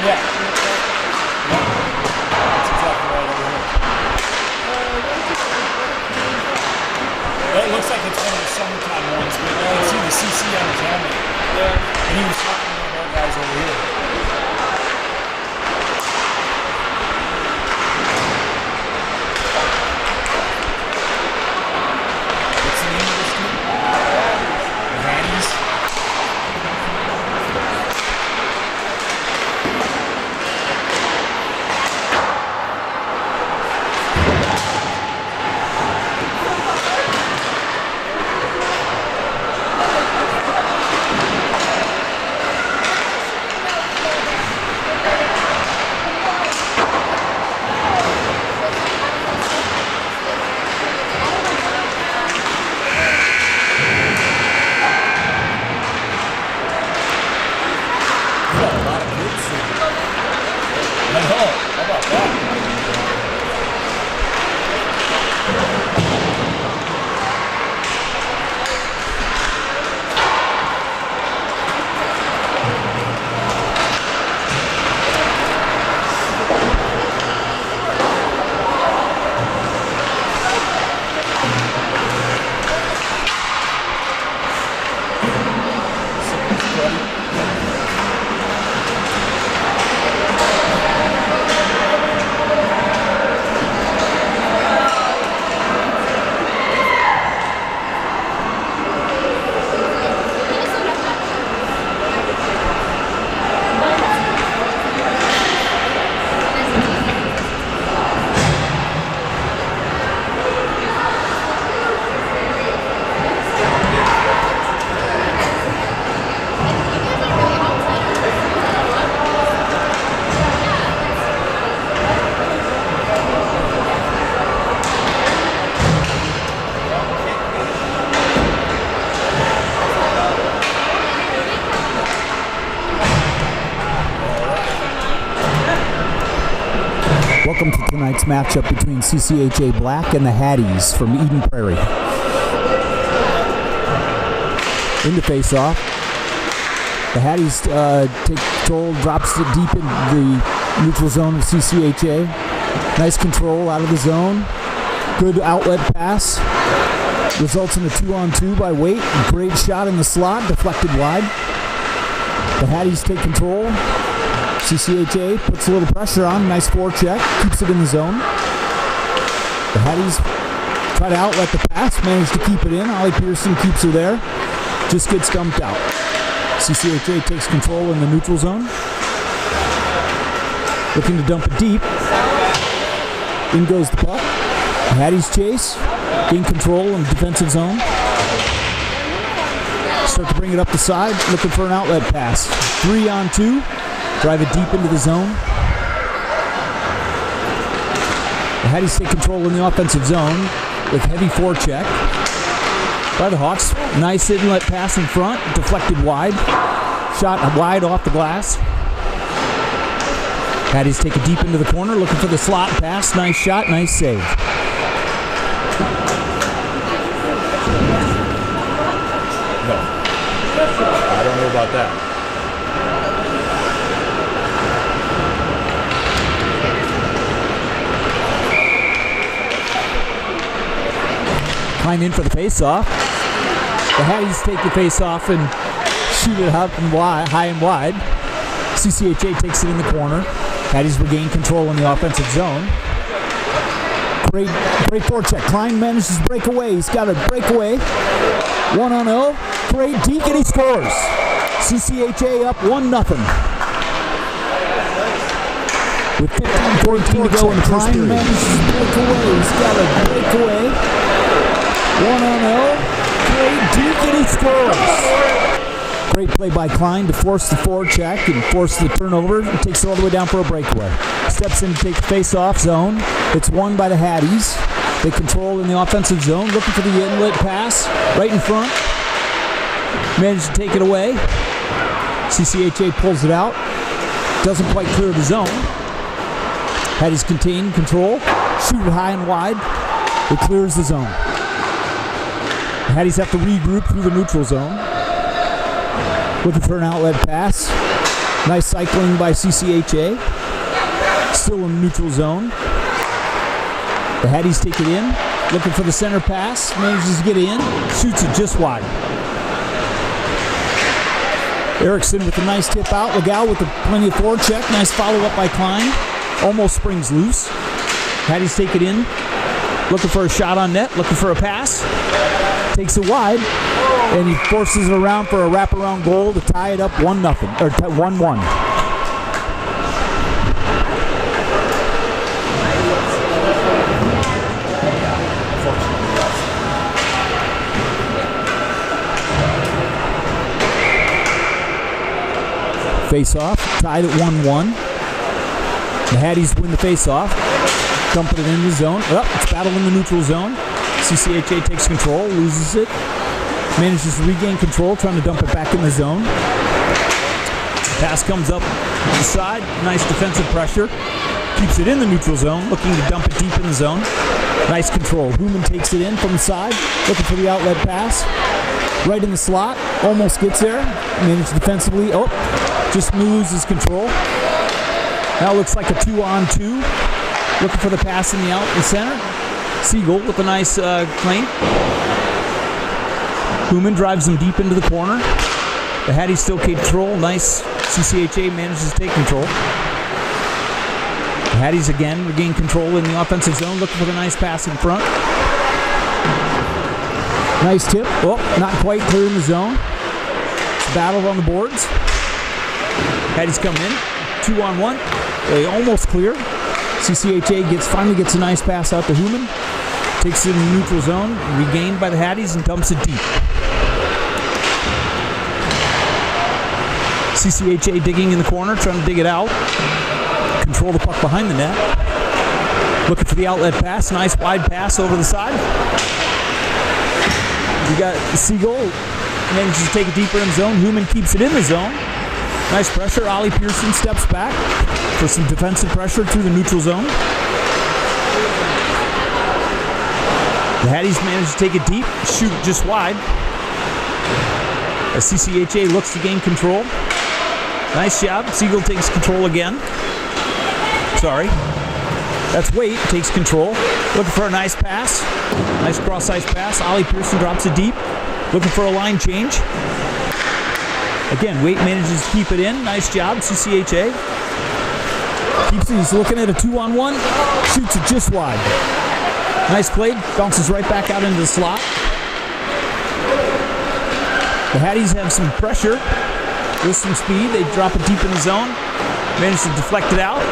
Yeah. That's exactly right over here. It looks like it's one of the summertime ones, but you can see the CC on his helmet. Yeah. And he was talking to one of our guys over here. What's the name of this team? The Hatties. Welcome to tonight's matchup between CCHA Black and the Hatties from Eden Prairie. In the face-off, the Hatties take control, drops it deep in the neutral zone of CCHA. Nice control out of the zone. Good outlet pass. Results in a 2-on-2 by Waite. Great shot in the slot, deflected wide. The Hatties take control. CCHA puts a little pressure on, nice forecheck, keeps it in the zone. The Hatties try to outlet the pass, manage to keep it in. Ollie Pearson keeps her there, just gets dumped out. CCHA takes control in the neutral zone. Looking to dump it deep. In goes the puck. The Hatties chase, gain control in the defensive zone. Start to bring it up the side, looking for an outlet pass. 3-on-2. Drive it deep into the zone. The Hatties take control in the offensive zone with heavy forecheck. By the Hawks, nice inlet pass in front, deflected wide. Shot wide off the glass. Hatties take it deep into the corner, looking for the slot pass. Nice shot, nice save. No. I don't know about that. Klein in for the face-off. The Hatties take the face-off and shoot it up and wide, high and wide. CCHA takes it in the corner. Hatties regain control in the offensive zone. Great forecheck. Klein manages to break away. He's got a breakaway. 1-0. Great deke and he scores. CCHA up 1-0. With 15-14 to go in the first period. Klein manages to break away. He's got a breakaway. 1-0. Great deke and he scores. Great play by Klein to force the forecheck and force the turnover. He takes it all the way down for a breakaway. Steps in to take the face-off zone. It's won by the Hatties. They control in the offensive zone, looking for the inlet pass right in front. Managed to take it away. CCHA pulls it out. Doesn't quite clear the zone. Hatties contain, control, shoot it high and wide. It clears the zone. The Hatties have to regroup through the neutral zone. Looking for an outlet pass. Nice cycling by CCHA. Still in the neutral zone. The Hatties take it in. Looking for the center pass. Manages to get it in. Shoots it just wide. Erickson with a nice tip out. Legal with plenty of forward check. Nice follow-up by Klein. Almost springs loose. Hatties take it in. Looking for a shot on net. Looking for a pass. Takes it wide. And he forces it around for a wraparound goal to tie it up 1-0. Or 1-1. Face-off, tied at 1-1. The Hatties win the face-off. Dumping it in the zone. It's battle in the neutral zone. CCHA takes control, loses it. Manages to regain control, trying to dump it back in the zone. Pass comes up the side. Nice defensive pressure. Keeps it in the neutral zone, looking to dump it deep in the zone. Nice control. Human takes it in from the side, looking for the outlet pass. Right in the slot. Almost gets there. Manages defensively. Just loses control. Now looks like a 2-on-2. Looking for the pass in the out in center. Siegel with a nice claim. Human drives them deep into the corner. The Hatties still keep control. Nice. CCHA manages to take control. The Hatties again regain control in the offensive zone. Looking for the nice pass in front. Nice tip. Not quite clear in the zone. It's battled on the boards. Hatties come in, 2-on-1. They almost clear. CCHA finally gets a nice pass out to Human. Takes it in the neutral zone, regained by the Hatties, and dumps it deep. CCHA digging in the corner, trying to dig it out. Control the puck behind the net. Looking for the outlet pass. Nice wide pass over the side. We got Siegel. Manages to take it deeper in the zone. Human keeps it in the zone. Nice pressure. Ollie Pearson steps back for some defensive pressure through the neutral zone. The Hatties manage to take it deep, shoot just wide. As CCHA looks to gain control. Nice job. Siegel takes control again. Sorry. That's Waite, takes control. Looking for a nice pass. Nice cross-ice pass. Ollie Pearson drops it deep. Looking for a line change. Again, Waite manages to keep it in. Nice job, CCHA. Keeps it. He's looking at a 2-on-1. Shoots it just wide. Nice play. Bounces right back out into the slot. The Hatties have some pressure with some speed. They drop it deep in the zone. Manage to deflect it out.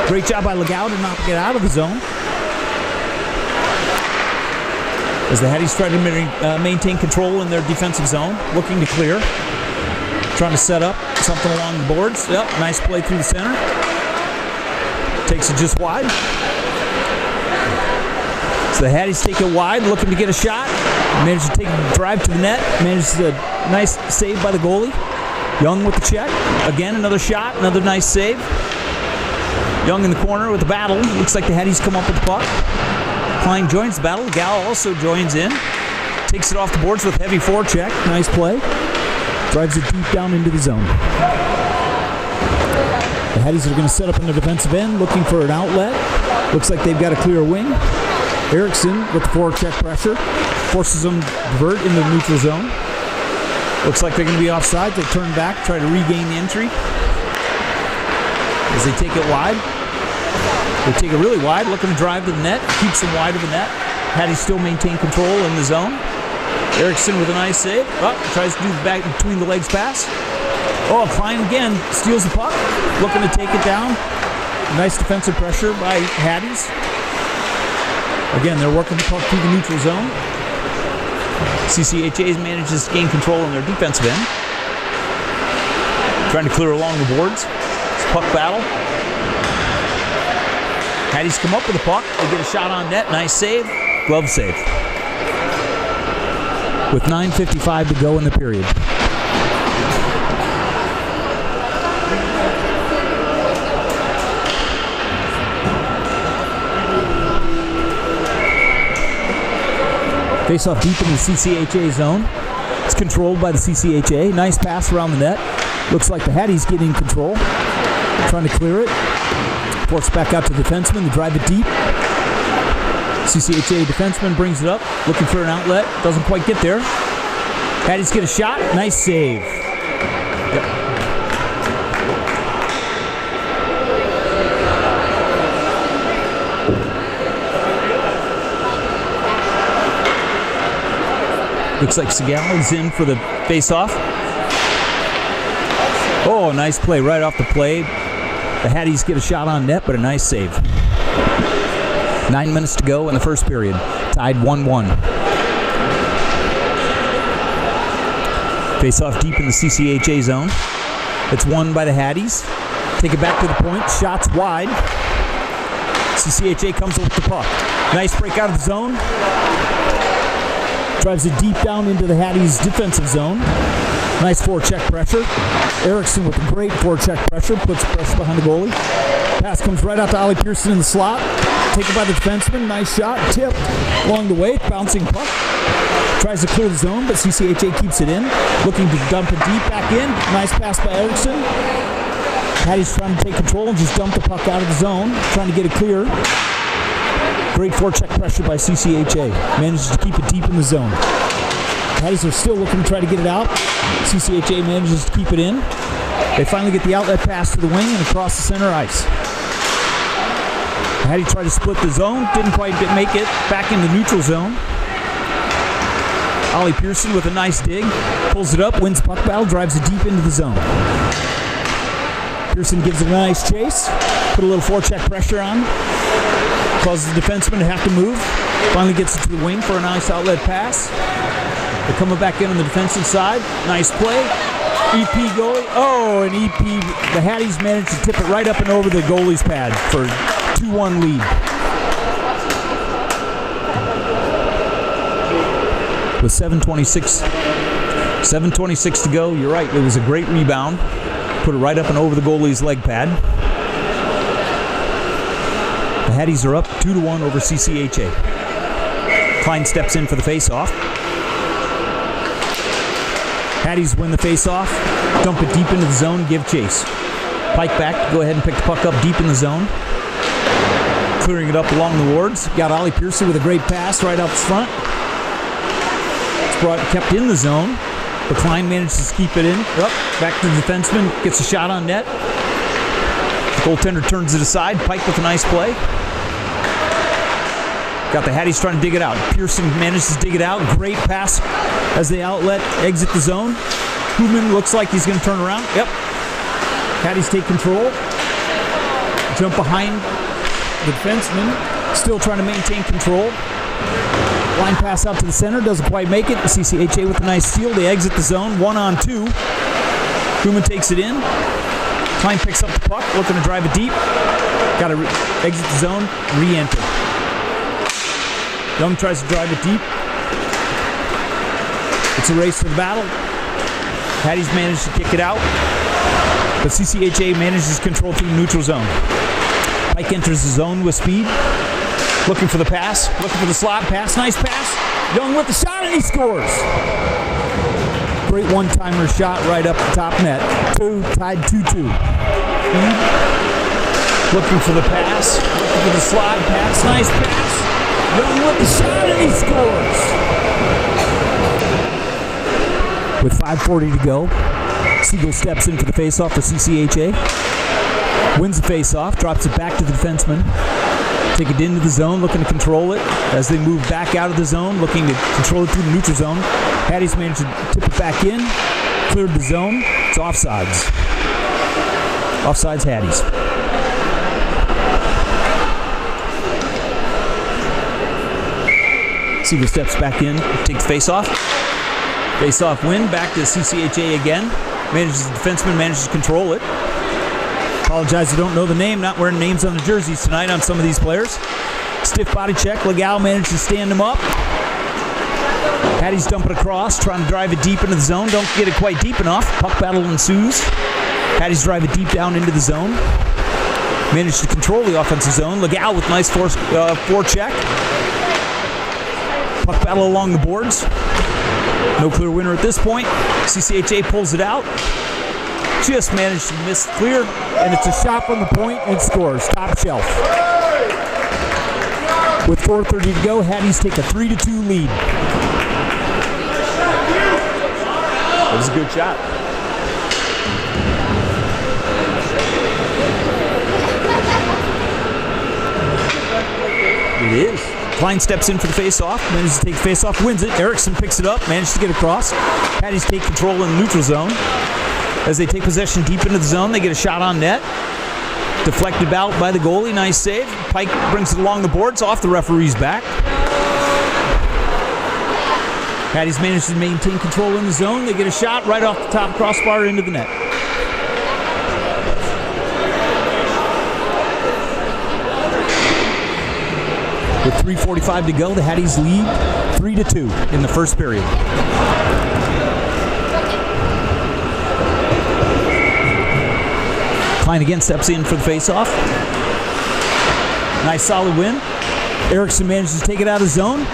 Great job by Legal to not get out of the zone. As the Hatties try to maintain control in their defensive zone. Looking to clear. Trying to set up something along the boards. Nice play through the center. Takes it just wide. So the Hatties take it wide, looking to get a shot. Managed to take a drive to the net. Managed a nice save by the goalie. Young with the check. Again, another shot, another nice save. Young in the corner with the battle. Looks like the Hatties come up with the puck. Klein joins the battle. Gal also joins in. Takes it off the boards with heavy forecheck. Nice play. Drives it deep down into the zone. The Hatties are going to set up in the defensive end, looking for an outlet. Looks like they've got a clear wing. Erickson with the forecheck pressure. Forces them to divert into the neutral zone. Looks like they're going to be offside. They turn back, try to regain the entry. As they take it wide. They take it really wide, looking to drive to the net. Keeps them wide of the net. Hatties still maintain control in the zone. Erickson with a nice save. Tries to do the back between the legs pass. Klein again steals the puck. Looking to take it down. Nice defensive pressure by Hatties. Again, they're working the puck through the neutral zone. CCHA manages to gain control in their defensive end. Trying to clear along the boards. It's a puck battle. Hatties come up with the puck. They get a shot on net. Nice save. Glove save. With 9:55 to go in the period. Face off deep in the CCHA zone. It's controlled by the CCHA. Nice pass around the net. Looks like the Hatties get in control. Trying to clear it. Force back out to the defenseman to drive it deep. CCHA defenseman brings it up, looking for an outlet. Doesn't quite get there. Hatties get a shot. Nice save. Yep. Looks like Segal is in for the face-off. Oh, nice play right off the play. The Hatties get a shot on net, but a nice save. 9 minutes to go in the first period. Tied 1-1. Face-off deep in the CCHA zone. It's won by the Hatties. Take it back to the point. Shots wide. CCHA comes up with the puck. Nice break out of the zone. Drives it deep down into the Hatties' defensive zone. Nice forecheck pressure. Erickson with a great forecheck pressure. Puts pressure behind the goalie. Pass comes right out to Ollie Pearson in the slot. Taken by the defenseman. Nice shot. Tipped along the way. Bouncing puck. Tries to clear the zone, but CCHA keeps it in. Looking to dump it deep back in. Nice pass by Erickson. Hatties trying to take control and just dump the puck out of the zone. Trying to get it clear. Great forecheck pressure by CCHA. Manages to keep it deep in the zone. Hatties are still looking to try to get it out. CCHA manages to keep it in. They finally get the outlet pass to the wing and across the center ice. Hattie tried to split the zone. Didn't quite make it. Back in the neutral zone. Ollie Pearson with a nice dig. Pulls it up, wins puck battle, drives it deep into the zone. Pearson gives it a nice chase. Put a little forecheck pressure on. Causes the defenseman to have to move. Finally gets it to the wing for a nice outlet pass. They're coming back in on the defensive side. Nice play. EP goalie. Oh, and EP, the Hatties managed to tip it right up and over the goalie's pad for 2-1 lead. With 7:26 to go, you're right, it was a great rebound. Put it right up and over the goalie's leg pad. The Hatties are up 2-1 over CCHA. Klein steps in for the face-off. Hatties win the face-off. Dump it deep into the zone, give chase. Pike back, go ahead and pick the puck up deep in the zone. Clearing it up along the wards. Got Ollie Pearson with a great pass right out front. Kept in the zone, but Klein manages to keep it in. Up, back to the defenseman, gets a shot on net. The goaltender turns it aside. Pike with a nice play. Got the Hatties trying to dig it out. Pearson manages to dig it out. Great pass as they outlet, exit the zone. Human looks like he's going to turn around. Yep. Hatties take control. Jump behind the defenseman. Still trying to maintain control. Line pass out to the center, doesn't quite make it. The CCHA with a nice steal. They exit the zone, 1-on-2. Human takes it in. Klein picks up the puck, looking to drive it deep. Got to exit the zone, re-enter. Young tries to drive it deep. It's a race to the battle. Hatties managed to kick it out, but CCHA manages to control through the neutral zone. Pike enters the zone with speed. Looking for the pass, looking for the slot pass, nice pass. Young with the shot and he scores. Great one-timer shot right up the top net. Tied 2-2. Looking for the pass, looking for the slot pass, nice pass. Young with the shot and he scores. With 5:40 to go, Siegel steps in for the face-off for CCHA. Wins the face-off, drops it back to the defenseman. Take it into the zone, looking to control it. As they move back out of the zone, looking to control it through the neutral zone. Hatties managed to tip it back in. Cleared the zone. It's offsides. Offsides Hatties. Siegel steps back in, takes face-off. Face-off win, back to CCHA again. The defenseman manages to control it. Apologize, I don't know the name. Not wearing names on the jerseys tonight on some of these players. Stiff body check. Legal managed to stand him up. Hatties dump it across, trying to drive it deep into the zone. Don't get it quite deep enough. Puck battle ensues. Hatties drive it deep down into the zone. Managed to control the offensive zone. Legal with nice forecheck. Puck battle along the boards. No clear winner at this point. CCHA pulls it out. just managed to miss the clear, and it's a shot from the point and scores. Top shelf. With 4:30 to go, Hatties take a 3-2 lead. It was a good shot. It is. Klein steps in for the face-off, manages to take the face-off, wins it. Erickson picks it up, manages to get across. Hatties take control in the neutral zone. As they take possession deep into the zone, they get a shot on net. Deflected out by the goalie, nice save. Pike brings it along the boards, off the referee's back. Hatties manage to maintain control in the zone. They get a shot right off the top crossbar into the net. With 3:45 to go, the Hatties lead 3-2 in the first period. Klein again steps in for the face-off. Nice solid win. Erickson manages to take it out of zone.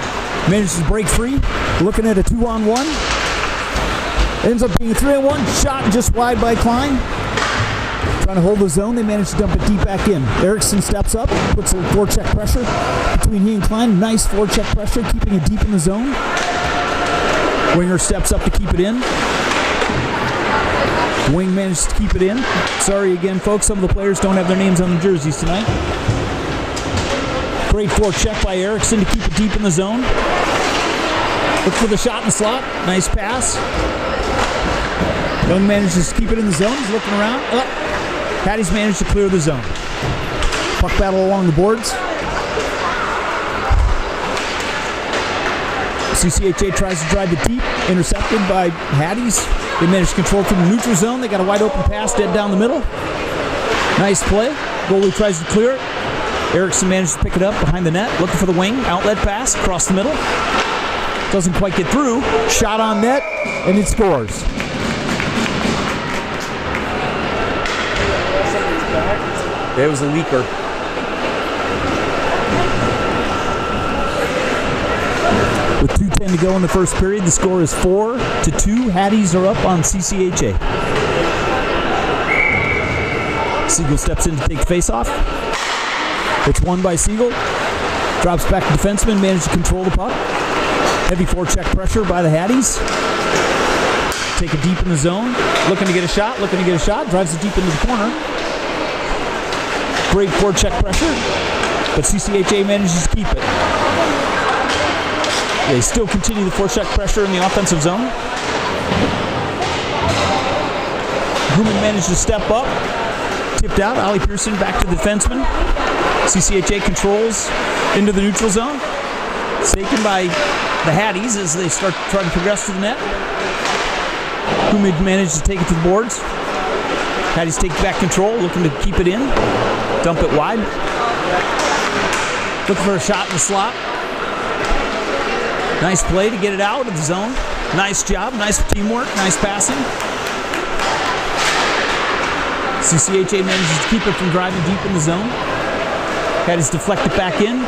Manages to break free. Looking at a 2-on-1. Ends up being a 3-on-1. Shot just wide by Klein. Trying to hold the zone. They manage to dump it deep back in. Erickson steps up. Puts a forecheck pressure between he and Klein. Nice forecheck pressure. Keeping it deep in the zone. Winger steps up to keep it in. Wing manages to keep it in. Sorry again, folks. Some of the players don't have their names on the jerseys tonight. Great forecheck by Erickson to keep it deep in the zone. Look for the shot in the slot. Nice pass. Young manages to keep it in the zone. He's looking around. Hatties managed to clear the zone. Puck battle along the boards. CCHA tries to drive it deep. Intercepted by Hatties. They manage to control through the neutral zone. They got a wide open pass dead down the middle. Nice play. Goalie tries to clear it. Erickson manages to pick it up behind the net. Looking for the wing. Outlet pass across the middle. Doesn't quite get through. Shot on net. And it scores. It was a leaker. With 2:10 to go in the first period, the score is 4-2. Hatties are up on CCHA. Siegel steps in to take the face-off. It's won by Siegel. Drops back to defenseman, manages to control the puck. Heavy forecheck pressure by the Hatties. Take it deep in the zone. Looking to get a shot, drives it deep into the corner. Great forecheck pressure, but CCHA manages to keep it. They still continue the forecheck pressure in the offensive zone. Grumman managed to step up. Tipped out. Ollie Pearson back to the defenseman. CCHA controls into the neutral zone. It's taken by the Hatties as they start trying to progress to the net. Grumman managed to take it to the boards. Hatties take back control, looking to keep it in. Dump it wide. Looking for a shot in the slot. Nice play to get it out of the zone. Nice job, nice teamwork, nice passing. CCHA manages to keep it from driving deep in the zone. Hatties deflect it back in.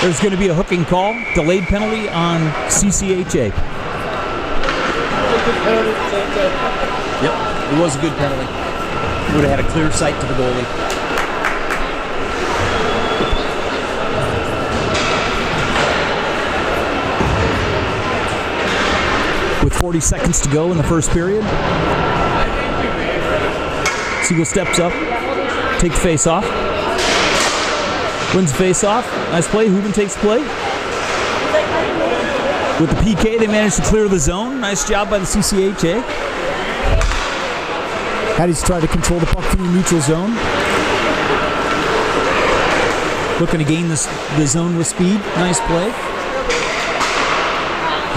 There's going to be a hooking call. Delayed penalty on CCHA. Yep, it was a good penalty. Would have had a clear sight to the goalie. With 40 seconds to go in the first period. Siegel steps up, takes the face off. Wins the face off. Nice play. Hooven takes the play. With the PK, they managed to clear the zone. Nice job by the CCHA. Hatties try to control the puck through the neutral zone. Looking to gain the zone with speed. Nice play.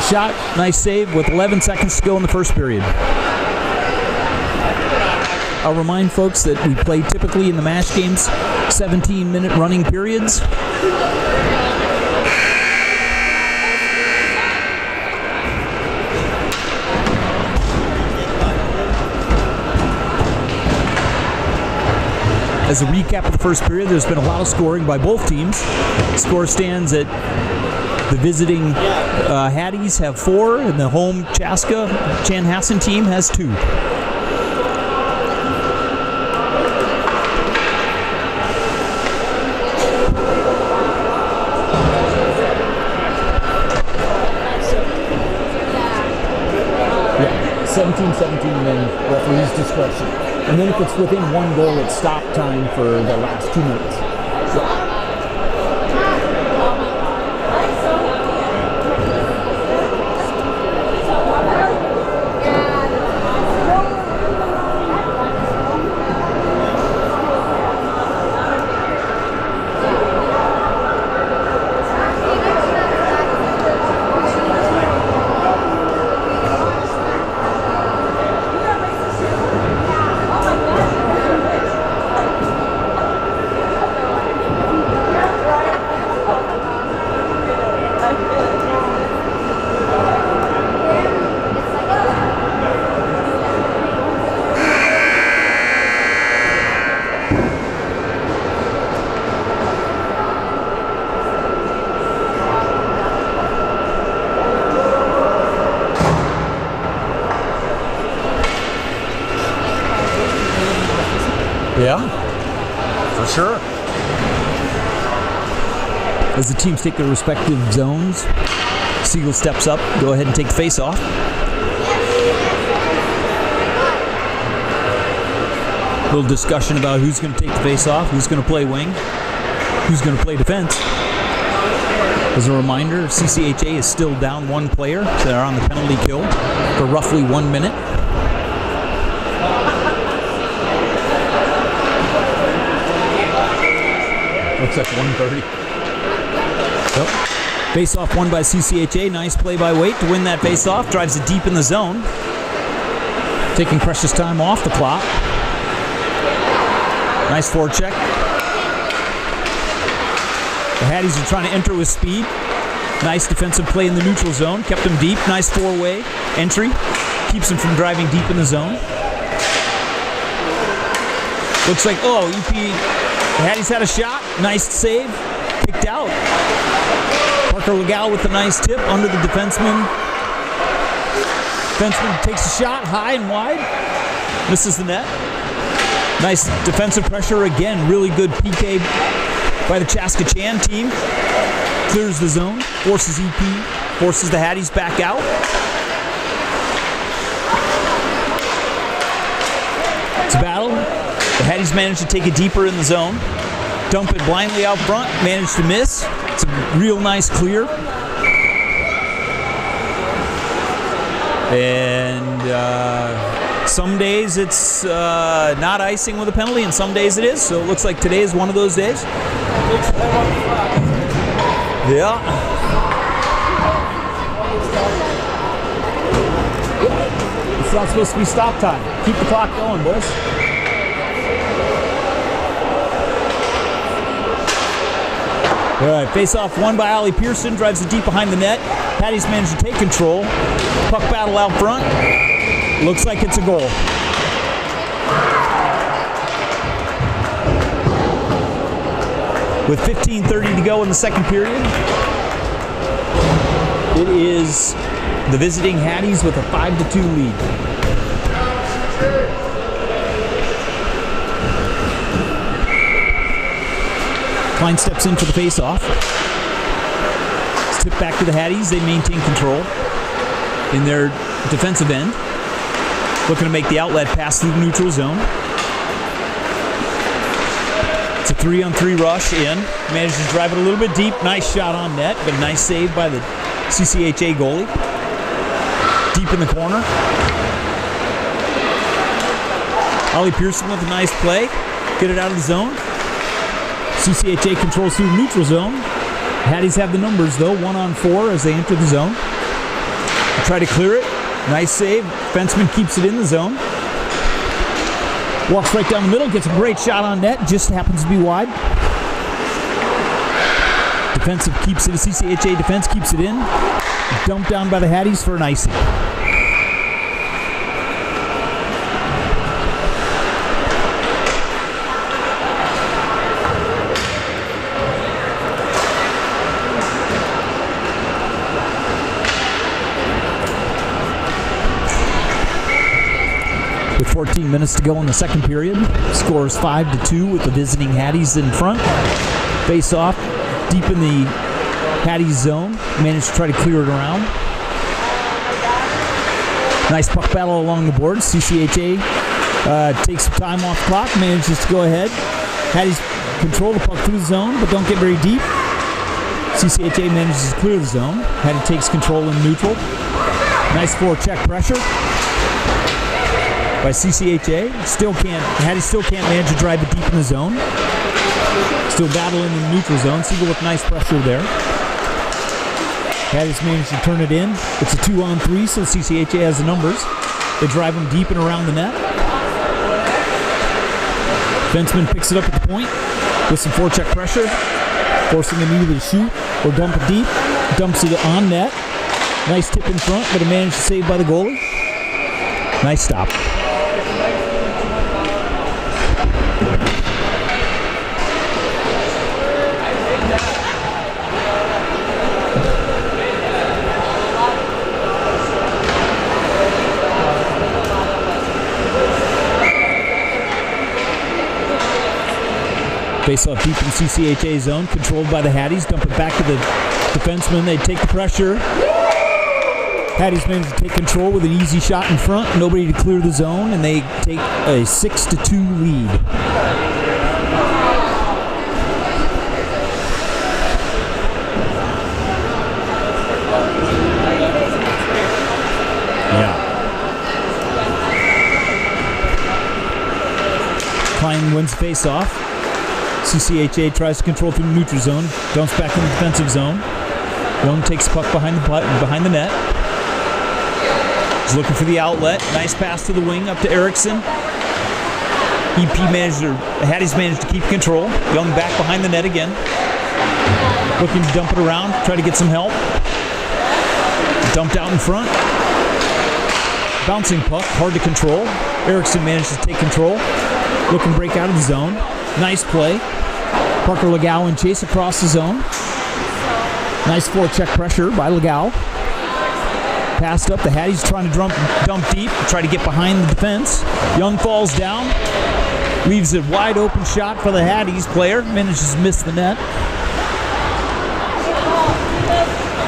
Shot, nice save with 11 seconds to go in the first period. I'll remind folks that we play typically in the MASH games 17-minute running periods. As a recap of the first period, there's been a lot of scoring by both teams. The score stands at the visiting Hatties have 4, and the home Chaska Chanhassen team has 2. 17-17, and then referee's discretion. And then if it's within 1 goal, it's stop time for the last 2 minutes. Yeah, for sure. As the teams take their respective zones, Siegel steps up, go ahead and take the face-off. A little discussion about who's going to take the face-off, who's going to play wing, who's going to play defense. As a reminder, CCHA is still down 1 player, so they're on the penalty kill for roughly 1 minute. Looks like 1:30. Yep. Face-off won by CCHA. Nice play by Waite to win that face-off. Drives it deep in the zone. Taking precious time off the clock. Nice forecheck. The Hatties are trying to enter with speed. Nice defensive play in the neutral zone. Kept them deep. Nice 4-way entry. Keeps them from driving deep in the zone. Looks like, EP... The Hatties had a shot. Nice save. Kicked out. Parker Legal with a nice tip under the defenseman. Defenseman takes a shot high and wide. Misses the net. Nice defensive pressure again. Really good PK by the CCHA team. Clears the zone. Forces EP. Forces the Hatties back out. It's a battle. The Hatties managed to take it deeper in the zone. Dump it blindly out front. Managed to miss. It's a real nice clear. And some days it's not icing with a penalty, and some days it is. So it looks like today is one of those days. Yeah. It's not supposed to be stop time. Keep the clock going, boys. All right, face-off won by Ollie Pearson. Drives it deep behind the net. Hatties managed to take control. Puck battle out front. Looks like it's a goal. With 15:30 to go in the second period, it is the visiting Hatties with a 5-2 lead. Klein steps in for the face-off. It's tipped back to the Hatties. They maintain control in their defensive end. Looking to make the outlet pass through the neutral zone. It's a 3-on-3 rush in. Manages to drive it a little bit deep. Nice shot on net, but nice save by the CCHA goalie. Deep in the corner. Ollie Pearson with a nice play. Get it out of the zone. CCHA controls through the neutral zone. Hatties have the numbers, though, 1-on-4 as they enter the zone. They try to clear it. Nice save. Fenceman keeps it in the zone. Walks right down the middle, gets a great shot on net, just happens to be wide. Defensive keeps it, CCHA defense keeps it in. Dumped down by the Hatties for an icing. With 14 minutes to go in the second period, scores 5-2 with the visiting Hatties in front. Face off deep in the Hatties zone. Managed to try to clear it around. Nice puck battle along the board. CCHA takes some time off the clock, manages to go ahead. Hatties control the puck through the zone, but don't get very deep. CCHA manages to clear the zone. Hattie takes control in neutral. Nice forecheck pressure by CCHA. Hattie still can't manage to drive it deep in the zone. Still battling in the neutral zone. Siegel with nice pressure there. Hattie's managed to turn it in. It's a 2-on-3, so CCHA has the numbers. They drive them deep and around the net. Defenseman picks it up at the point with some forecheck pressure, forcing him either to shoot or dump it deep. Dumps it on net. Nice tip in front, but it managed to save by the goalie. Nice stop. Face off deep in CCHA zone, controlled by the Hatties. Dump it back to the defenseman. They take the pressure. Hatties manage to take control with an easy shot in front. Nobody to clear the zone, and they take a 6-2 lead. Klein wins the face-off. CCHA tries to control through the neutral zone, dumps back in the defensive zone. Young takes the puck behind the net. He's looking for the outlet. Nice pass to the wing up to Erickson. Hatties managed to keep control. Young back behind the net again. Looking to dump it around, try to get some help. Dumped out in front. Bouncing puck, hard to control. Erickson managed to take control. Looking to break out of the zone. Nice play. Parker Legal in chase across the zone. Nice forecheck pressure by Legal. Passed up. The Hatties trying to dump deep, try to get behind the defense. Young falls down. Leaves a wide open shot for the Hatties player. Manages to miss the net.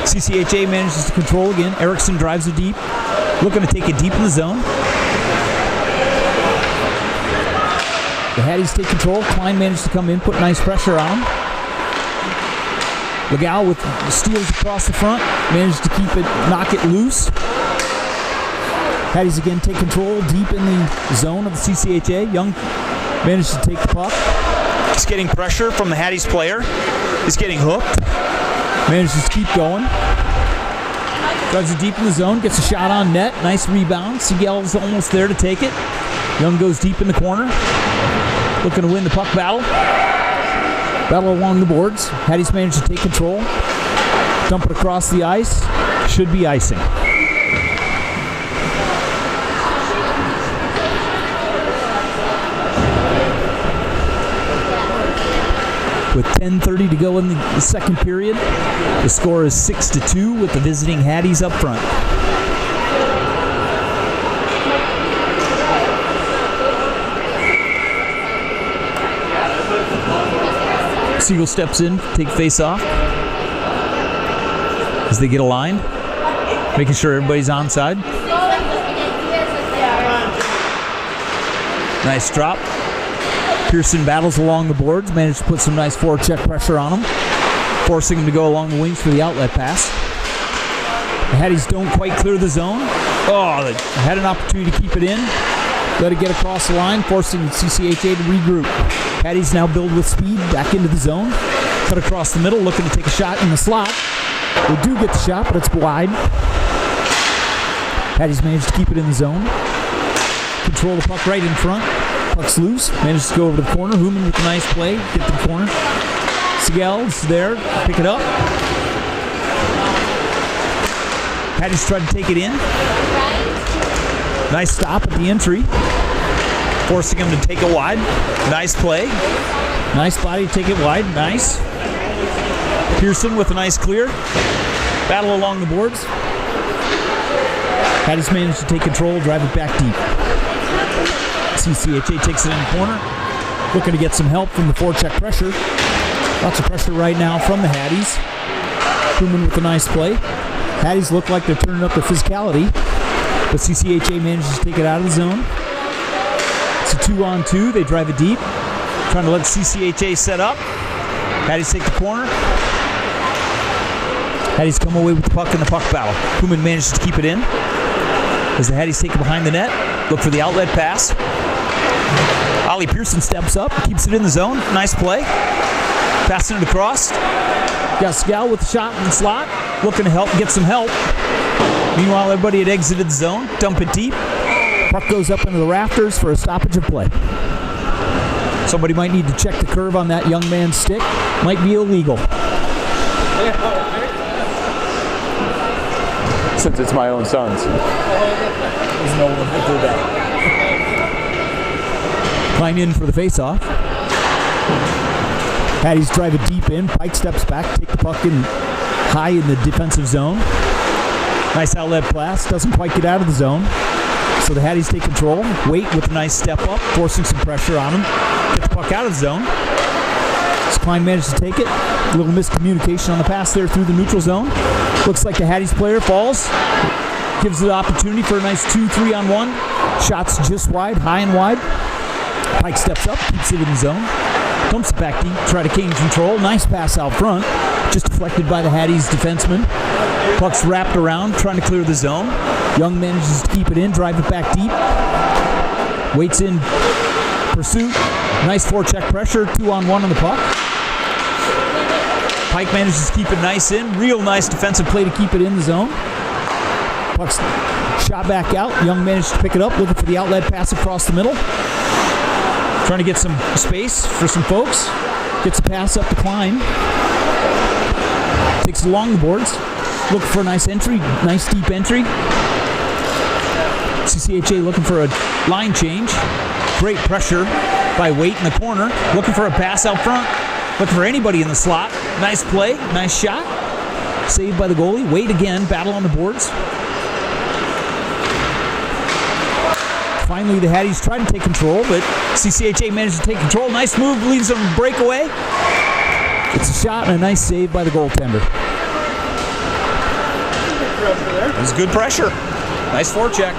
CCHA manages to control again. Erickson drives it deep. Looking to take it deep in the zone. The Hatties take control. Klein managed to come in, put nice pressure on him. Legal with steals across the front, managed to keep it, knock it loose. Hatties again take control deep in the zone of the CCHA. Young managed to take the puck. He's getting pressure from the Hatties player. He's getting hooked. Manages to keep going. Drives it deep in the zone, gets a shot on net. Nice rebound. Seagal's almost there to take it. Young goes deep in the corner. Looking to win the puck battle. Battle along the boards. Hatties managed to take control. Dump it across the ice. Should be icing. With 10:30 to go in the second period, the score is 6-2 with the visiting Hatties up front. Siegel steps in, take face off as they get a line, making sure everybody's onside. Nice drop. Pearson battles along the boards, managed to put some nice forecheck pressure on him, forcing him to go along the wings for the outlet pass. The Hatties don't quite clear the zone. Oh, they had an opportunity to keep it in. Let it get across the line, forcing CCHA to regroup. Hatties now build with speed back into the zone. Cut across the middle, looking to take a shot in the slot. They do get the shot, but it's wide. Hatties managed to keep it in the zone. Control the puck right in front. Puck's loose. Managed to go over to the corner. Hooman with a nice play. Get to the corner. Seagal's there. Pick it up. Hatties tried to take it in. Nice stop at the entry. Forcing him to take it wide. Nice play. Nice body to take it wide. Nice. Pearson with a nice clear. Battle along the boards. Hatties managed to take control, drive it back deep. CCHA takes it in the corner. Looking to get some help from the forecheck pressure. Lots of pressure right now from the Hatties. Truman with a nice play. Hatties look like they're turning up their physicality. but CCHA manages to take it out of the zone. It's a 2-on-2. They drive it deep, trying to let CCHA set up. Hatties take the corner. Hatties come away with the puck in the puck battle. Kuhlman manages to keep it in. As the Hatties take it behind the net, look for the outlet pass. Ollie Pearson steps up, keeps it in the zone. Nice play. Passing it across. Got Scal with the shot in the slot, looking to help, get some help. Meanwhile, everybody had exited the zone. Dump it deep. Puck goes up into the rafters for a stoppage of play. Somebody might need to check the curve on that young man's stick. Might be illegal. Since it's my own son's. There's no one to do that. Klein in for the face-off. Hatties drive it deep in. Pike steps back, take the puck in high in the defensive zone. Nice outlet pass. Doesn't quite get out of the zone. So the Hatties take control. Wait with a nice step up, forcing some pressure on him. Get the puck out of the zone. So Klein managed to take it. A little miscommunication on the pass there through the neutral zone. Looks like the Hatties player falls. Gives it an opportunity for a nice 2-3-on-1. Shots just wide, high and wide. Pike steps up, keeps it in the zone. Dumps it back deep, try to gain control. Nice pass out front. Just deflected by the Hatties defenseman. Puck's wrapped around, trying to clear the zone. Young manages to keep it in, drive it back deep. Waits in pursuit. Nice forecheck pressure, 2-on-1 on the puck. Pike manages to keep it nice in. Real nice defensive play to keep it in the zone. Puck's shot back out. Young managed to pick it up, looking for the outlet pass across the middle. Trying to get some space for some folks. Gets a pass up to Klein. Takes it along the boards. Looking for a nice entry. Nice deep entry. CCHA looking for a line change. Great pressure by Waite in the corner. Looking for a pass out front. Looking for anybody in the slot. Nice play. Nice shot. Saved by the goalie. Waite again. Battle on the boards. Finally, the Hatties try to take control, but CCHA managed to take control. Nice move, leads them to breakaway. It's a shot and a nice save by the goaltender. It was good pressure. Nice forecheck.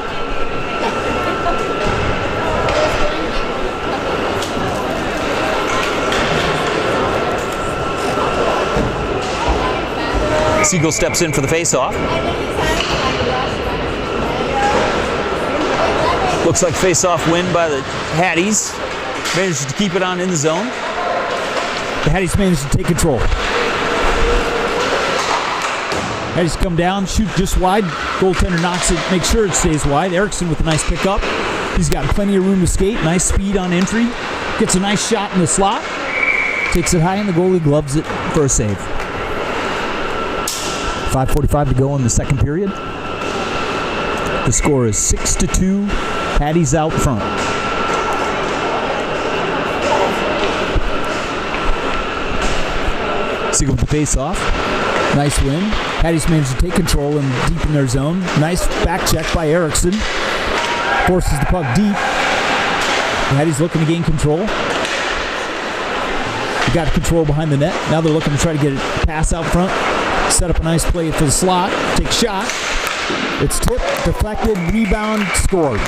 Siegel steps in for the face-off. Looks like face-off win by the Hatties. Manages to keep it on in the zone. The Hatties managed to take control. Hatties come down, shoot just wide. Goaltender knocks it, makes sure it stays wide. Erickson with a nice pickup. He's got plenty of room to skate. Nice speed on entry. Gets a nice shot in the slot. Takes it high and the goalie gloves it for a save. 5:45 to go in the second period. The score is 6-2. Hatties out front. Siegel with the face-off. Nice win. Hatties managed to take control and deep in their zone. Nice back check by Erickson. Forces the puck deep. The Hatties looking to gain control. They got control behind the net. Now they're looking to try to get a pass out front. Set up a nice play for the slot. Take shot. It's tipped, deflected, rebound, scored.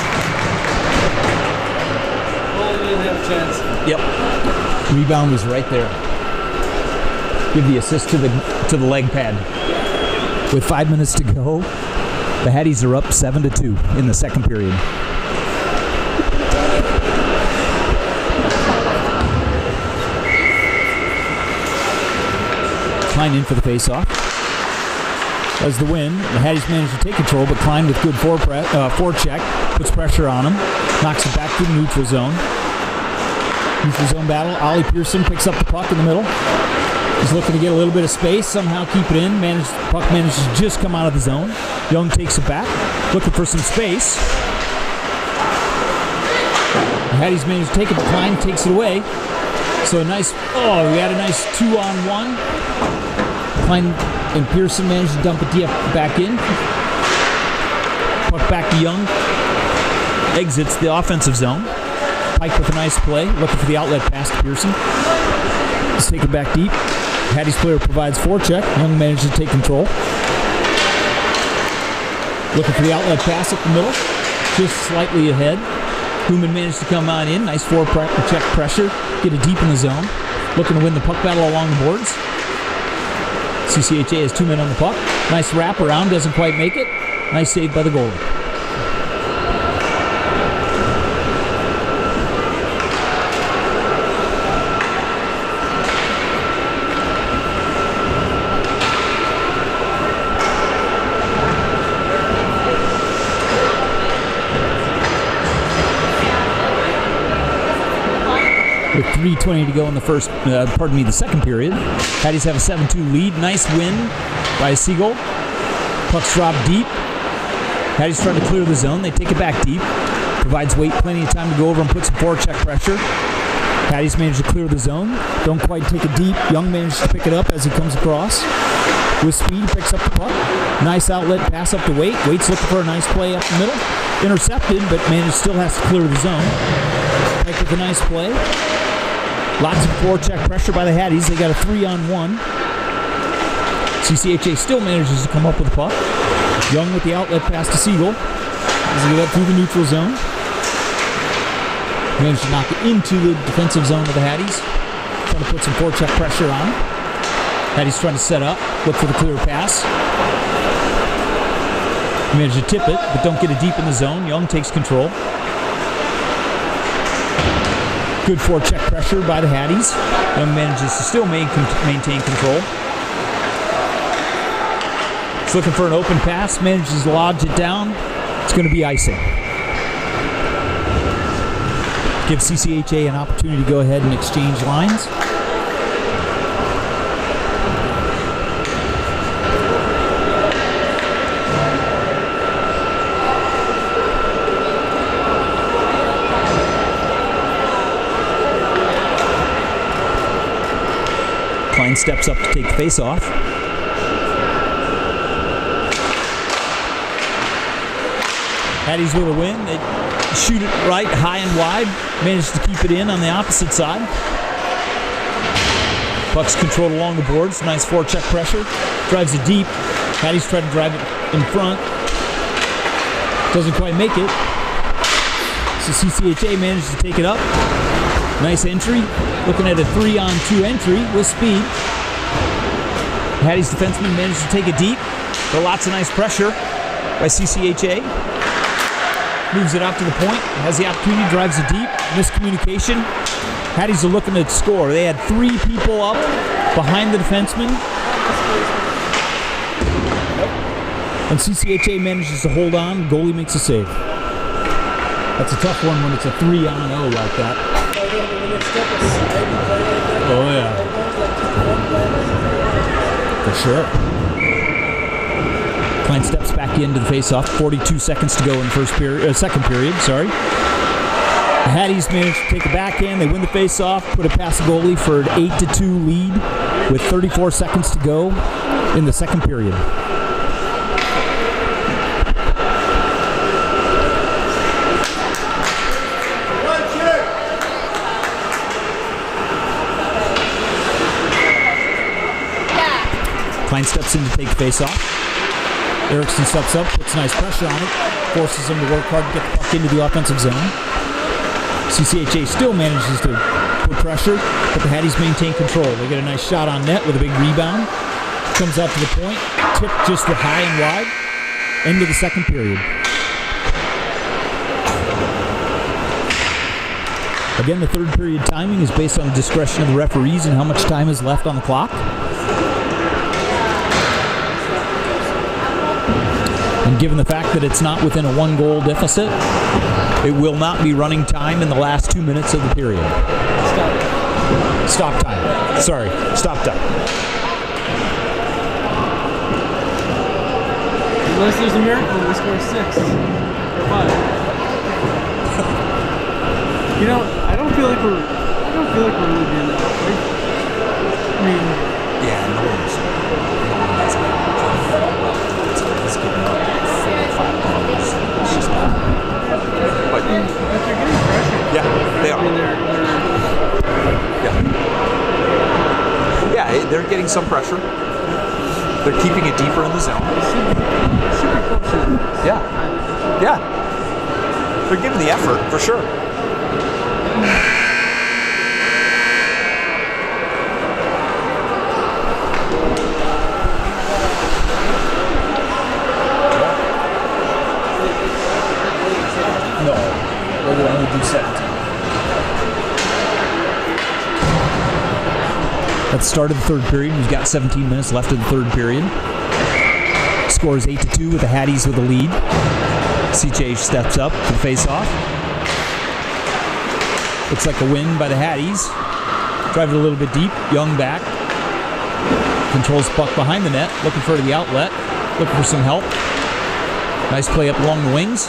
Yep. Rebound was right there. Give the assist to the leg pad. With 5 minutes to go, the Hatties are up 7-2 in the second period. Klein in for the face-off. As the win, the Hatties managed to take control, but Klein with good forecheck puts pressure on him, knocks it back to the neutral zone. Neutral zone battle. Ollie Pearson picks up the puck in the middle. He's looking to get a little bit of space, somehow keep it in. Puck manages to just come out of the zone. Young takes it back, looking for some space. The Hatties managed to take it, but Klein takes it away. So we had a nice 2-on-1. Klein and Pearson managed to dump it back in. Puck back to Young. Exits the offensive zone. Pike with a nice play, looking for the outlet pass to Pearson. Let's take it back deep. Hatties player provides forecheck. Young manages to take control. Looking for the outlet pass up the middle. Just slightly ahead. Human managed to come on in. Nice check pressure. Get it deep in the zone. Looking to win the puck battle along the boards. CCHA has 2 men on the puck. Nice wrap around. Doesn't quite make it. Nice save by the goalie. With 3:20 to go in the the second period. Hatties have a 7-2 lead. Nice win by Seagull. Pucks drop deep. Hatties trying to clear the zone. They take it back deep. Provides Waite plenty of time to go over and put some forecheck pressure. Hatties manage to clear the zone. Don't quite take it deep. Young manages to pick it up as he comes across. With speed, picks up the puck. Nice outlet pass up to Waite. Waite's looking for a nice play up the middle. Intercepted, but still has to clear the zone. Pike with a nice play. Lots of forecheck pressure by the Hatties. They got a 3-on-1. CCHA still manages to come up with the puck. Young with the outlet pass to Siegel. As he get up through the neutral zone. Managed to knock it into the defensive zone of the Hatties. Trying to put some forecheck pressure on. Hatties trying to set up. Look for the clear pass. Managed to tip it, but don't get it deep in the zone. Young takes control. Good forecheck pressure by the Hatties. Young manages to still maintain control. He's looking for an open pass. Manages to lodge it down. It's going to be icing. Give CCHA an opportunity to go ahead and exchange lines. Klein steps up to take the face off. Hatties with a win. They shoot it right, high and wide. Manage to keep it in on the opposite side. Puck's controlled along the boards. Nice forecheck pressure. Drives it deep. Hatties try to drive it in front. Doesn't quite make it. So CCHA manages to take it up. Nice entry. Looking at a 3-on-2 entry with speed. Hatties defenseman managed to take it deep. But lots of nice pressure by CCHA. Moves it out to the point. Has the opportunity, drives it deep. Miscommunication. Hatties are looking to score. They had 3 people up behind the defenseman. And CCHA manages to hold on. Goalie makes a save. That's a tough one when it's a 3-on-0 like that. Oh, yeah. For sure. Klein steps back into the face-off. 42 seconds to go in the second period. Sorry. The Hatties manage to take a backhand. They win the face-off, put it past the goalie for an 8-2 lead with 34 seconds to go in the second period. Klein steps in to take the face-off. Erickson steps up, puts nice pressure on it, forces him to work hard to get the puck into the offensive zone. CCHA still manages to put pressure, but the Hatties maintain control. They get a nice shot on net with a big rebound. Comes out to the point, tipped just to high and wide. End of the second period. Again, the third period timing is based on the discretion of the referees and how much time is left on the clock. And given the fact that it's not within a 1-goal deficit, it will not be running time in the last 2 minutes of the period. Stop time. Sorry, stop time. Unless there's a miracle, we score 6 or 5. You know, I don't feel like we're really doing that. Right? I mean, Yeah, no one's it's giving up 4 or 5 goals. It's just not. but they're getting pressure. Yeah, they I are. mean, Yeah, they're getting some pressure. They're keeping it deeper in the zone. it should be Yeah. Yeah. They're giving the effort, for sure. No. We're going to only do 17. That's the start of the third period. We've got 17 minutes left in the third period. Score is 8-2 with the Hatties with the lead. CCHA steps up for the face-off. Looks like a win by the Hatties. Drive it a little bit deep. Young back. Controls the puck behind the net. Looking for the outlet. Looking for some help. Nice play up along the wings.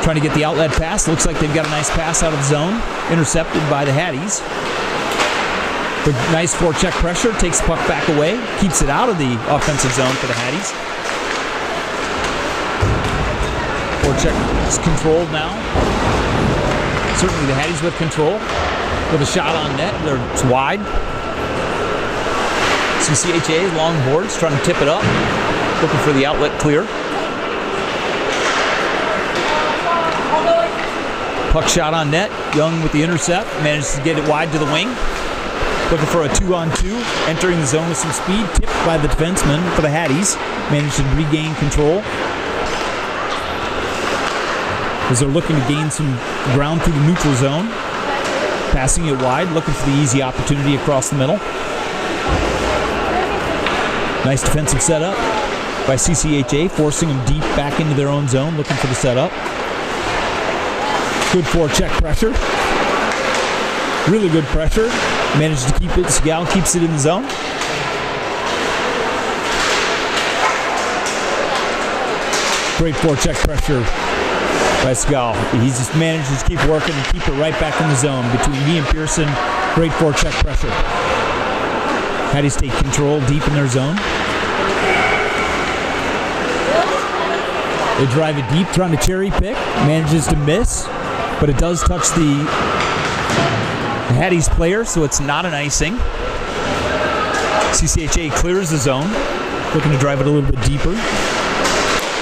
Trying to get the outlet pass. Looks like they've got a nice pass out of the zone. Intercepted by the Hatties. But nice forecheck pressure. Takes the puck back away. Keeps it out of the offensive zone for the Hatties. Forecheck is controlled now. Certainly the Hatties with control. With a shot on net. It's wide. CCHA, long boards, trying to tip it up. Looking for the outlet clear. Puck shot on net. Young with the intercept. Manages to get it wide to the wing. Looking for a 2-on-2. Entering the zone with some speed. Tipped by the defenseman for the Hatties. Managed to regain control. As they're looking to gain some ground through the neutral zone. Passing it wide. Looking for the easy opportunity across the middle. Nice defensive setup by CCHA. Forcing them deep back into their own zone. Looking for the setup. Good forecheck pressure. Really good pressure. Manages to keep it. Segal keeps it in the zone. Great forecheck pressure by Segal. He just manages to keep working and keep it right back in the zone. Between he and Pearson, great forecheck pressure. Hatties take control deep in their zone. They drive it deep, trying to cherry pick. Manages to miss, but it does touch the Hatties player, so it's not an icing. CCHA clears the zone, looking to drive it a little bit deeper.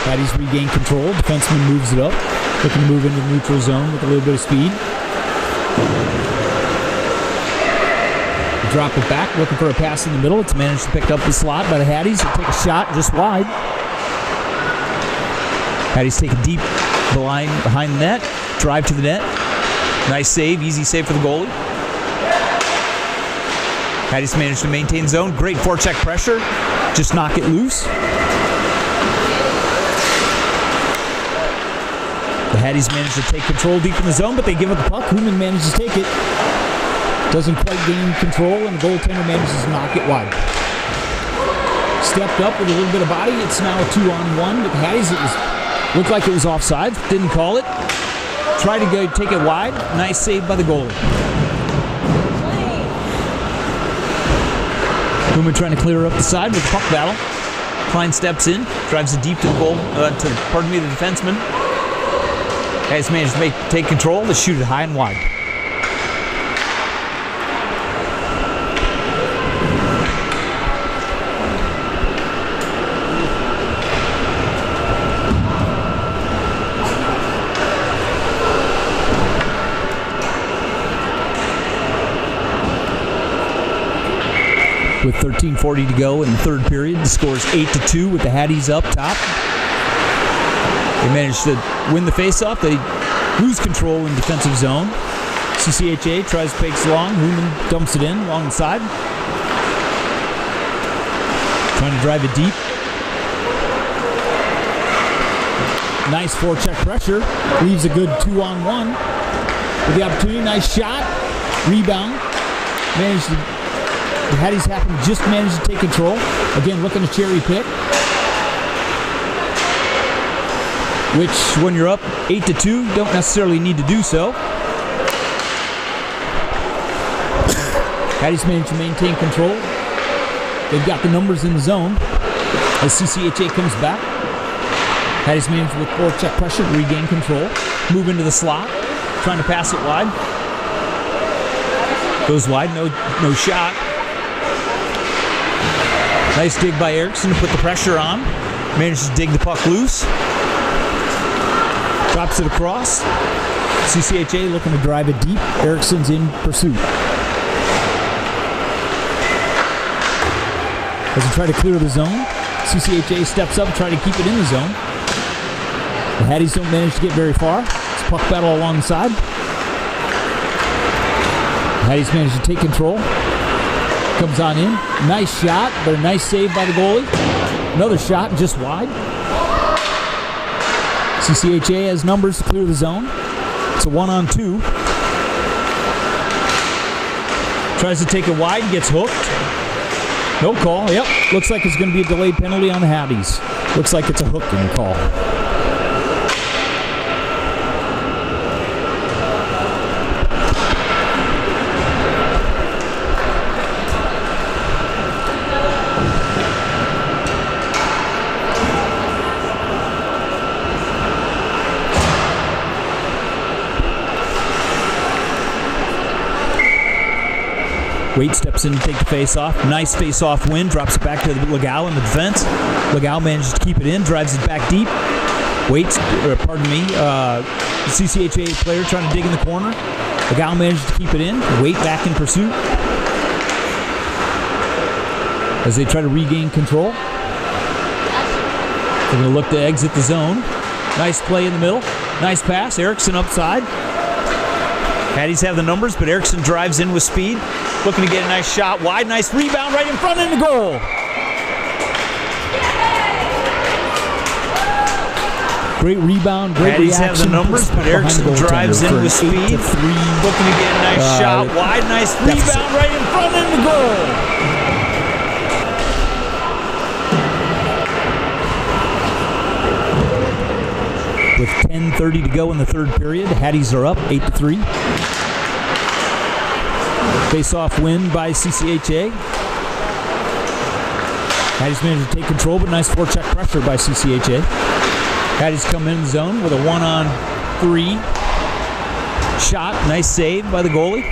Hatties regain control. Defenseman moves it up, looking to move into the neutral zone with a little bit of speed. Drop it back, looking for a pass in the middle. It's managed to pick up the slot by the Hatties. They take a shot just wide. Hatties take a deep line behind the net. Drive to the net. Nice save, easy save for the goalie. Hatties managed to maintain zone. Great forecheck pressure. Just knock it loose. The Hatties managed to take control deep in the zone, but they give up the puck. Human manages to take it. Doesn't quite gain control, and the goaltender manages to knock it wide. Stepped up with a little bit of body. It's now a 2-on-1, but the Hatties, looked like it was offside. Didn't call it. Tried to go take it wide. Nice save by the goalie. Human trying to clear up the side with the puck battle. Klein steps in, drives it deep to the goal, the defenseman. Has managed to take control to shoot it high and wide. With 13:40 to go in the third period, the score is 8-2 with the Hatties up top. They managed to win the faceoff. They lose control in defensive zone. CCHA tries to pace long. Human dumps it in along the side. Trying to drive it deep. Nice forecheck pressure. Leaves a good 2-on-1 with the opportunity. Nice shot. Rebound. Managed to. The Hatties just managed to take control. Again, looking to cherry pick. Which, when you're up 8-2, don't necessarily need to do so. Hatties managed to maintain control. They've got the numbers in the zone. As CCHA comes back, Hatties managed with forecheck pressure to regain control. Move into the slot. Trying to pass it wide. Goes wide, no shot. Nice dig by Erickson to put the pressure on. Manages to dig the puck loose. Drops it across. CCHA looking to drive it deep. Erickson's in pursuit. As they try to clear the zone, CCHA steps up, trying to keep it in the zone. The Hatties don't manage to get very far. It's a puck battle along the side. The Hatties manage to take control. Comes on in. Nice shot, but a nice save by the goalie. Another shot just wide. CCHA has numbers to clear the zone. It's a 1-on-2. Tries to take it wide, gets hooked. No call. Yep. Looks like it's going to be a delayed penalty on the Hatties. Looks like it's a hooking call. Wade steps in to take the face-off. Nice face-off win. Drops it back to Legal in the defense. Legal manages to keep it in. Drives it back deep. Wade, CCHA player trying to dig in the corner. Legal manages to keep it in. Wade back in pursuit. As they try to regain control. They're going to look to exit the zone. Nice play in the middle. Nice pass. Erickson upside. Hatties have the numbers, but Erickson drives in with speed. Looking to get a nice shot wide. Nice rebound right in front of the goal. Great rebound, great Hatties reaction. have the numbers, but Erickson drives in with speed. Looking to get a nice shot wide. Nice rebound right in front of the goal. With 10:30 to go in the third period, the Hatties are up 8-3. Face-off win by CCHA. Hatties managed to take control, but nice forecheck pressure by CCHA. Hatties come in the zone with a 1-on-3 shot. Nice save by the goalie.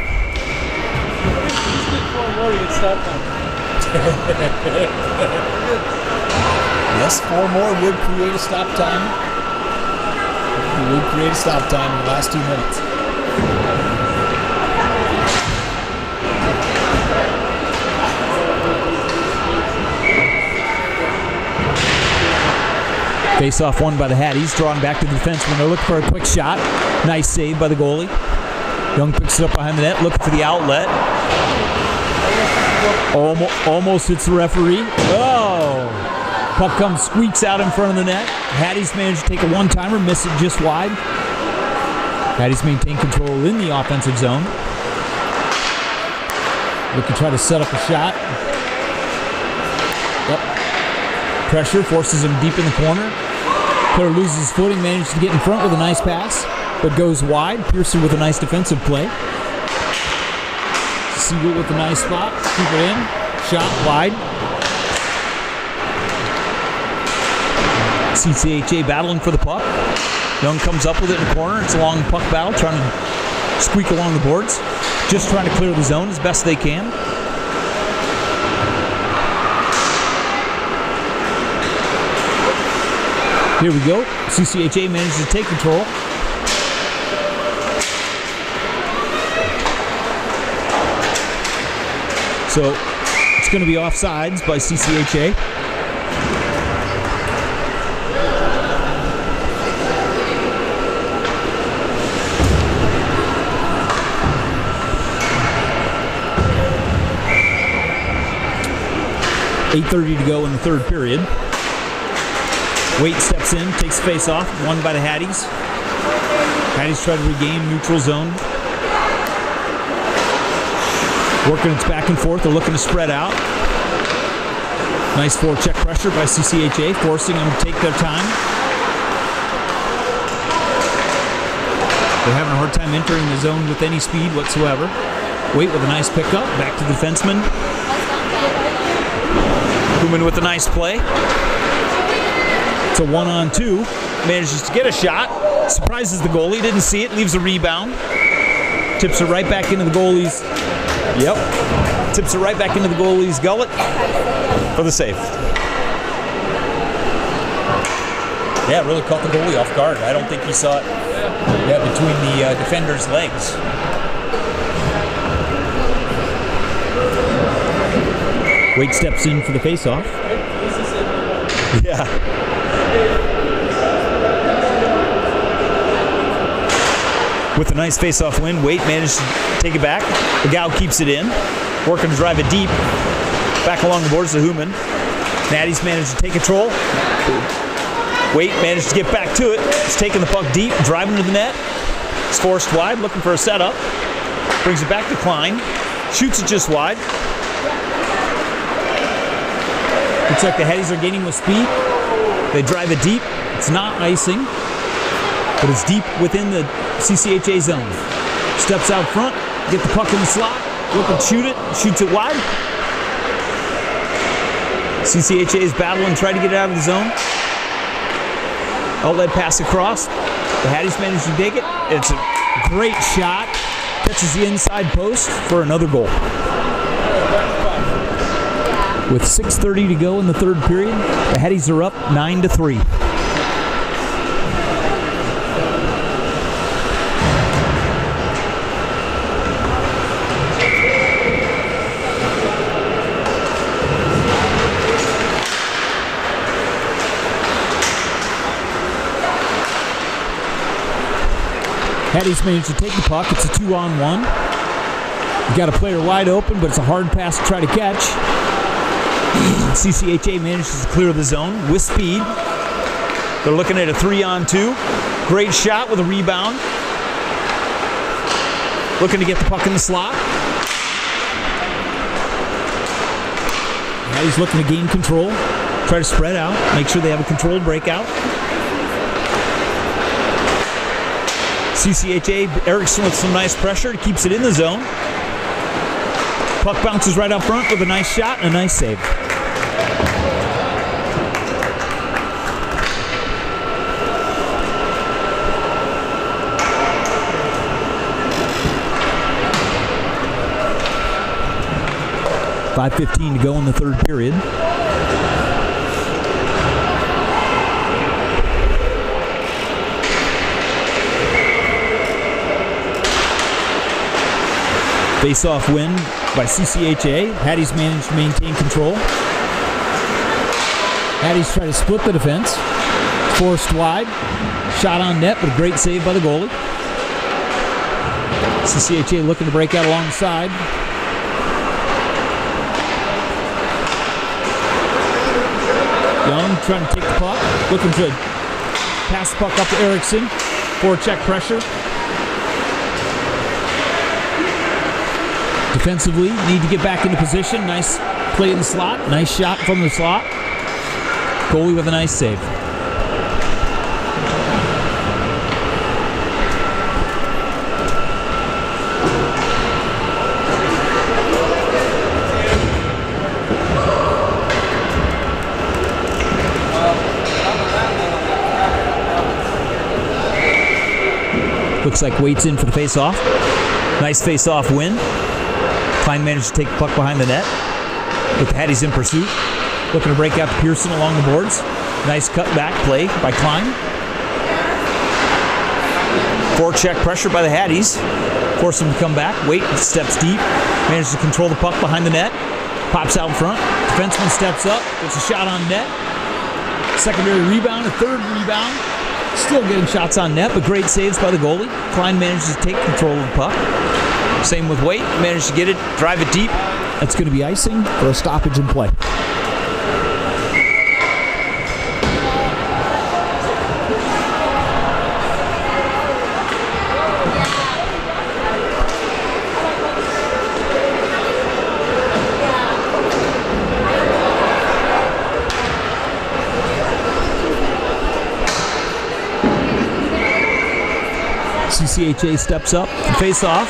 Yes, 4 more would create a stop time. It would create a stop time in the last 2 minutes. Face-off won by the Hatties, drawn back to the defenseman. They're looking for a quick shot. Nice save by the goalie. Young picks it up behind the net, looking for the outlet. Almost hits the referee. Oh! Puck comes, squeaks out in front of the net. Hatties manage to take a one-timer, miss it just wide. Hatties maintain control in the offensive zone. Look to try to set up a shot. Yep. Pressure forces him deep in the corner. Player loses his footing, manages to get in front with a nice pass, but goes wide. Pearson with a nice defensive play. Siegel with a nice spot. Keep it in. Shot wide. CCHA battling for the puck. Young comes up with it in the corner. It's a long puck battle, trying to squeak along the boards. Just trying to clear the zone as best they can. Here we go. CCHA manages to take control. So it's going to be offsides by CCHA. .8:30 to go in the third period. Wade steps in, takes the face off, won by the Hatties. Hatties try to regain neutral zone. Working its back and forth, they're looking to spread out. Nice forecheck pressure by CCHA, forcing them to take their time. They're having a hard time entering the zone with any speed whatsoever. Wade with a nice pickup, back to the defenseman. Kuman with a nice play. It's a 1-on-2. Manages to get a shot. Surprises the goalie. Didn't see it. Leaves a rebound. Tips it right back into the goalie's. Yep. Tips it right back into the goalie's gullet for the save. Yeah, it really caught the goalie off guard. I don't think he saw it. Yeah, between the defender's legs. Wade steps in for the faceoff. Yeah. With a nice face-off win, Waite managed to take it back. Legal keeps it in, working to drive it deep. Back along the boards to Human. Hatties managed to take control. Waite managed to get back to it. He's taking the puck deep, driving to the net. It's forced wide, looking for a setup. Brings it back to Klein. Shoots it just wide. Looks like the Hatties are gaining with speed. They drive it deep. It's not icing, but it's deep within the CCHA zone. Steps out front, get the puck in the slot, looking to shoot it, shoots it wide. CCHA is battling, trying to get it out of the zone. Outlet pass across. The Hatties manage to dig it. It's a great shot. Catches the inside post for another goal. With 6:30 to go in the third period, the Hatties are up 9-3. Hatties managed to take the puck. It's a 2-on-1. You got a player wide open, but it's a hard pass to try to catch. CCHA manages to clear the zone with speed. They're looking at a 3-on-2. Great shot with a rebound. Looking to get the puck in the slot. Hatties looking to gain control. Try to spread out. Make sure they have a controlled breakout. CCHA, Erickson with some nice pressure, keeps it in the zone. Puck bounces right up front with a nice shot and a nice save. .5:15 to go in the third period. Face-off win by CCHA. Hatties managed to maintain control. Hatties try to split the defense. Forced wide. Shot on net, but a great save by the goalie. CCHA looking to break out along the side. Young trying to take the puck. Looking to pass the puck up to Erickson. Forecheck pressure. Defensively, need to get back into position. Nice play in the slot. Nice shot from the slot. Goalie with a nice save. Looks like Waite's in for the face-off. Nice face-off win. Klein managed to take the puck behind the net with the Hatties in pursuit. Looking to break out to Pearson along the boards. Nice cutback play by Klein. Forecheck pressure by the Hatties. Force them to come back. Waite steps deep. Manages to control the puck behind the net. Pops out in front. Defenseman steps up. Gets a shot on net. Secondary rebound. A third rebound. Still getting shots on net, but great saves by the goalie. Klein manages to take control of the puck. Same with Waite. Managed to get it, drive it deep. That's going to be icing or a stoppage in play. CCHA steps up, face off.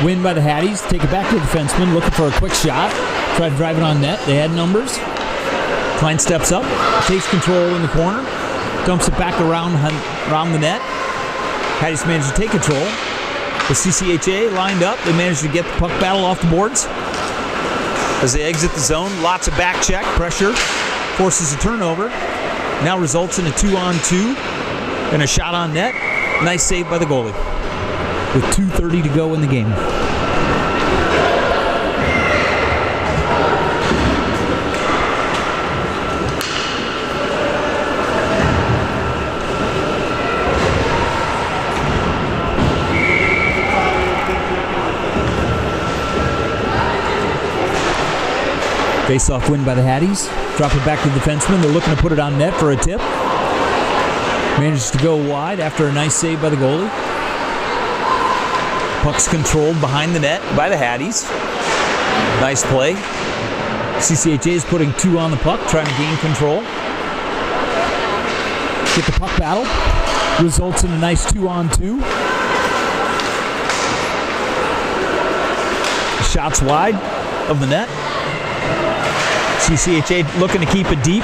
Win by the Hatties. Take it back to the defenseman, looking for a quick shot. Try to drive it on net. They had numbers. Klein steps up, takes control in the corner, dumps it back around the net. Hatties managed to take control. The CCHA lined up. They managed to get the puck battle off the boards. As they exit the zone, lots of back check, pressure, forces a turnover. now results in a 2-on-2 and a shot on net. Nice save by the goalie. With 2:30 to go in the game. Face-off win by the Hatties. Drop it back to the defenseman. They're looking to put it on net for a tip. Manages to go wide after a nice save by the goalie. Puck's controlled behind the net by the Hatties. Nice play. CCHA is putting 2 on the puck, trying to gain control. Get the puck battle. Results in a nice 2-on-2. Shots wide of the net. CCHA looking to keep it deep.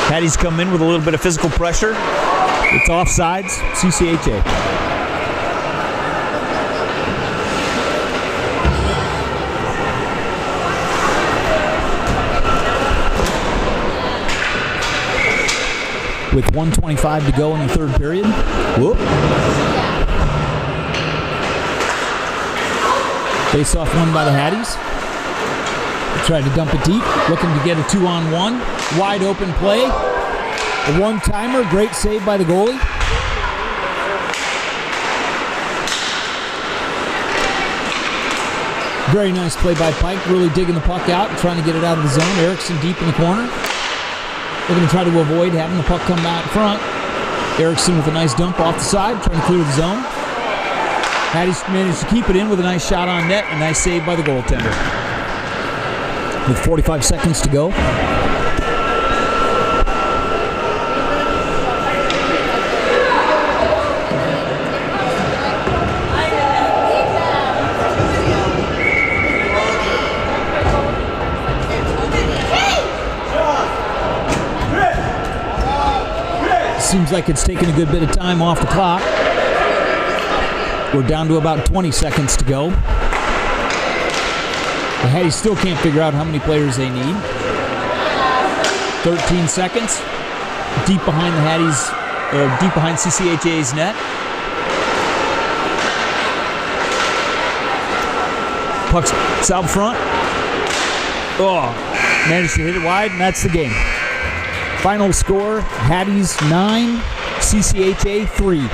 Hatties come in with a little bit of physical pressure. It's offsides, CCHA. With 1:25 to go in the third period. Whoop. Face-off won by the Hatties. Tried to dump it deep, looking to get a 2-on-1. Wide open play. A one-timer, great save by the goalie. Very nice play by Pike, really digging the puck out and trying to get it out of the zone. Erickson deep in the corner. Looking to try to avoid having the puck come out front. Erickson with a nice dump off the side, trying to clear the zone. Hatties managed to keep it in with a nice shot on net, a nice save by the goaltender. With 45 seconds to go. Seems like it's taking a good bit of time off the clock. We're down to about 20 seconds to go. The Hatties still can't figure out how many players they need. 13 seconds. Deep behind the Hatties, deep behind CCHA's net. Puck's out front. Oh, managed to hit it wide, and that's the game. Final score, Hatties 9, CCHA 3.